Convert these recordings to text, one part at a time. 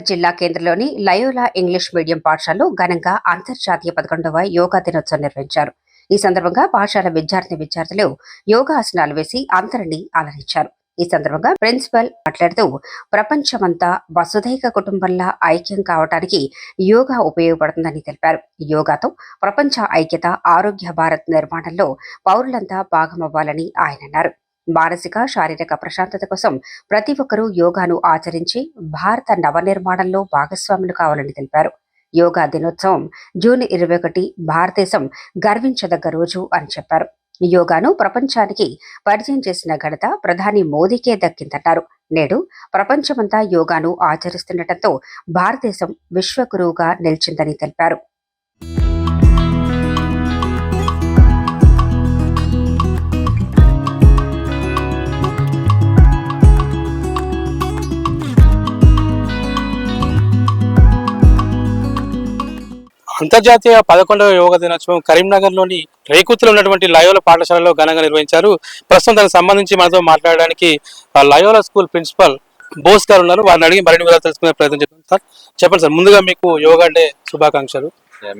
జిల్లా కేంద్రంలోని Loyola English medium పాఠశాలలో ఘనంగా అంతర్జాతీయ 11వ యోగా దినోత్సవం నిర్వహించారు. ఈ సందర్భంగా పాఠశాల విద్యార్థులు యోగాసనాలు వేసి అందరినీ అలరించారు. ఈ సందర్భంగా ప్రిన్సిపల్ మాట్లాడుతూ ప్రపంచమంతా వసుధైక కుటుంబంలా ఐక్యం కావడానికి యోగా ఉపయోగపడుతుందని తెలిపారు. యోగాతో ప్రపంచ ఐక్యత, ఆరోగ్య భారత్ నిర్మాణంలో పౌరులంతా భాగమవ్వాలని ఆయన అన్నారు. మానసిక, శారీరక ప్రశాంతత కోసం ప్రతి ఒక్కరూ యోగాను ఆచరించి భారత నవనిర్మాణంలో భాగస్వాములు కావాలని తెలిపారు. యోగా దినోత్సవం జూన్ 21 భారతదేశం గర్వించదగ్గ రోజు అని చెప్పారు. యోగాను ప్రపంచానికి పరిచయం చేసిన ఘనత ప్రధాని మోదీకే దక్కిందన్నారు. నేడు ప్రపంచమంతా యోగాను ఆచరిస్తుండటంతో భారతదేశం విశ్వగురువుగా నిలిచిందని తెలిపారు. అంతర్జాతీయ 11వ యోగా దినోత్సవం కరీంనగర్లోని రేకుత్తులో ఉన్నటువంటి లయోలా పాఠశాలలో ఘనంగా నిర్వహించారు. ప్రస్తుతం దానికి సంబంధించి మనతో మాట్లాడడానికి లయోలా స్కూల్ ప్రిన్సిపల్ బోస్ గారు ఉన్నారు. వారిని అడిగి మరిన్ని వివరాలు తెలుసుకునే ప్రయత్నం చేద్దాం. సార్ చెప్పండి సార్, ముందుగా మీకు యోగా డే శుభాకాంక్షలు.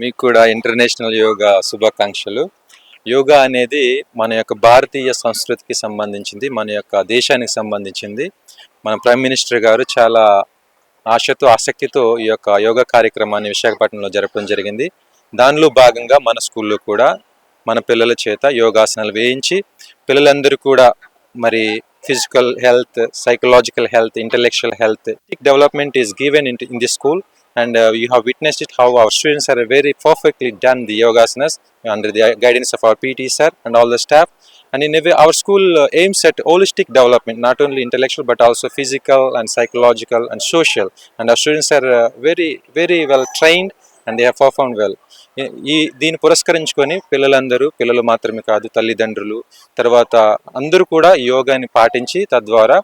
మీకు కూడా ఇంటర్నేషనల్ యోగా శుభాకాంక్షలు. యోగా అనేది మన యొక్క భారతీయ సంస్కృతికి సంబంధించింది, మన యొక్క దేశానికి సంబంధించింది. మన ప్రైమ్ మినిస్టర్ గారు చాలా ఆశతో, ఆసక్తితో ఈ యొక్క యోగా కార్యక్రమాన్ని విశాఖపట్నంలో జరపడం జరిగింది. దానిలో భాగంగా మన స్కూల్లో కూడా మన పిల్లల చేత యోగాసనాలు వేయించి పిల్లలందరూ కూడా మరి physical health, psychological health, intellectual health development is given in the school, and you have witnessed it how our students are very perfectly done the yogasanas under the guidance of our PT sir and all the staff. And in a way our school aims at holistic development, not only intellectual but also physical and psychological and social, and our students are very well trained and they have performed well. దీన్ని పురస్కరించుకొని పిల్లలు మాత్రమే కాదు, తల్లిదండ్రులు తర్వాత అందరూ కూడా యోగాని పాటించి తద్వారా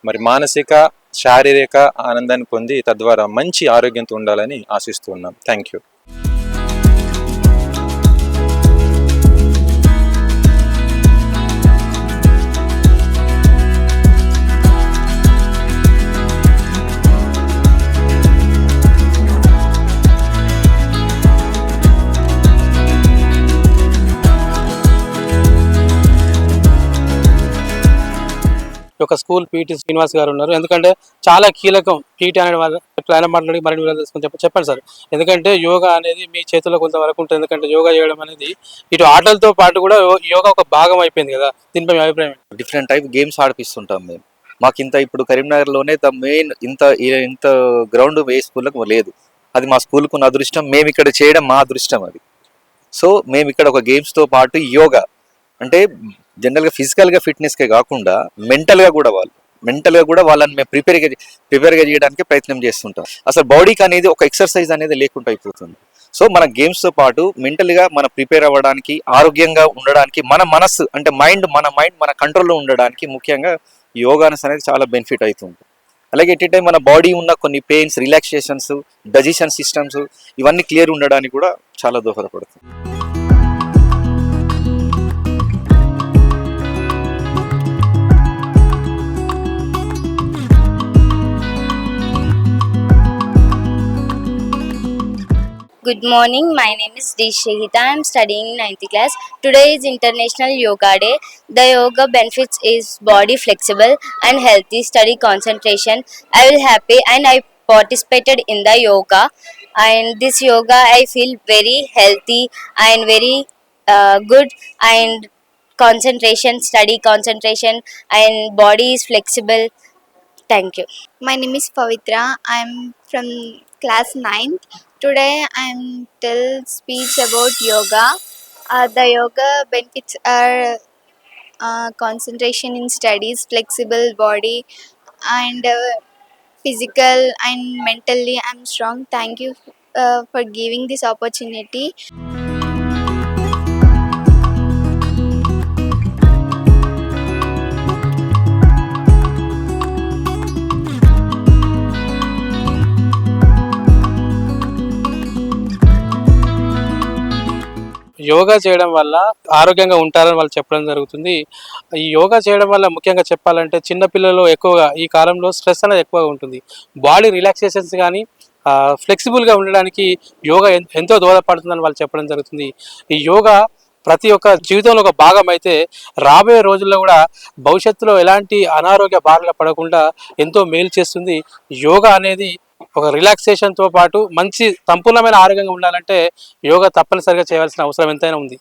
మరి మానసిక, శారీరక ఆనందాన్ని పొంది తద్వారా మంచి ఆరోగ్యంతో ఉండాలని ఆశిస్తున్నాం. Thank you. ఒక స్కూల్ పీటీ శ్రీనివాస్ గారు ఉన్నారు. ఎందుకంటే చాలా కీలకం పీటీ అనే ఆయన మాట్లాడి మరిన్ని వివరాలు తెలుసుకొని చెప్పండి సార్. ఎందుకంటే యోగా అనేది మీ చేతిలో కొంతవరకు ఉంటుంది. ఎందుకంటే యోగా చేయడం అనేది ఇటు ఆటలతో పాటు కూడా యోగా ఒక భాగం అయిపోయింది కదా, దీనిపై మీ అభిప్రాయం? డిఫరెంట్ టైప్ గేమ్స్ ఆడిపిస్తుంటాం మేము. మాకు ఇప్పుడు కరీంనగర్లోనే ద మెయిన్ ఇంత గ్రౌండ్ ఏ స్కూళ్ళకు లేదు. అది మా స్కూల్కు ఉన్న అదృష్టం, మేము ఇక్కడ చేయడం మా అదృష్టం అది. సో మేము ఇక్కడ ఒక గేమ్స్తో పాటు యోగా అంటే జనరల్గా ఫిజికల్గా ఫిట్నెస్కే కాకుండా మెంటల్గా కూడా వాళ్ళని మేము ప్రిపేర్గా చేయడానికి ప్రయత్నం చేస్తుంటాం. అసలు బాడీకి అనేది ఒక ఎక్సర్సైజ్ అనేది లేకుండా అయిపోతుంది. సో మన గేమ్స్తో పాటు మెంటల్గా మనం ప్రిపేర్ అవ్వడానికి, ఆరోగ్యంగా ఉండడానికి, మన మనస్సు అంటే మన కంట్రోల్లో ఉండడానికి ముఖ్యంగా యోగానస్ అనేది చాలా బెనిఫిట్ అవుతుంది. అలాగే ఎట్ టైం మన బాడీ ఉన్న కొన్ని పెయిన్స్, రిలాక్సేషన్స్, డైజెషన్ సిస్టమ్స్ ఇవన్నీ క్లియర్ ఉండడానికి కూడా చాలా దోహదపడుతుంది. Good morning, my name is D. Shehita. I am studying 9th class. Today is International Yoga Day. The yoga benefits is body flexible and healthy, study concentration. I will happy and I participated in the yoga, and this yoga I feel very healthy and very good, and study concentration and body is flexible. Thank you. My name is Pavitra. I am from class 9th. Today I am tell speech about yoga. The yoga benefits are concentration in studies, flexible body, and physical and mentally I am strong. Thank you for giving this opportunity. Yoga చేయడం వల్ల ఆరోగ్యంగా ఉంటారని వాళ్ళు చెప్పడం జరుగుతుంది. ఈ యోగా చేయడం వల్ల ముఖ్యంగా చెప్పాలంటే చిన్నపిల్లలు ఎక్కువగా ఈ కాలంలో స్ట్రెస్ అనేది ఎక్కువగా ఉంటుంది. బాడీ రిలాక్సేషన్స్ కానీ ఫ్లెక్సిబుల్గా ఉండడానికి యోగా ఎంతో దోహదపడుతుందని వాళ్ళు చెప్పడం జరుగుతుంది. ఈ యోగా ప్రతి ఒక్క జీవితంలో ఒక భాగం అయితే రాబోయే రోజుల్లో కూడా భవిష్యత్తులో ఎలాంటి అనారోగ్య బారిన పడకుండా ఎంతో మేలు చేస్తుంది. యోగా అనేది ఒక రిలాక్సేషన్తో పాటు మంచి సంపూర్ణమైన ఆరోగ్యంగా ఉండాలంటే యోగా తప్పనిసరిగా చేయవలసిన అవసరం ఎంతైనా ఉంది.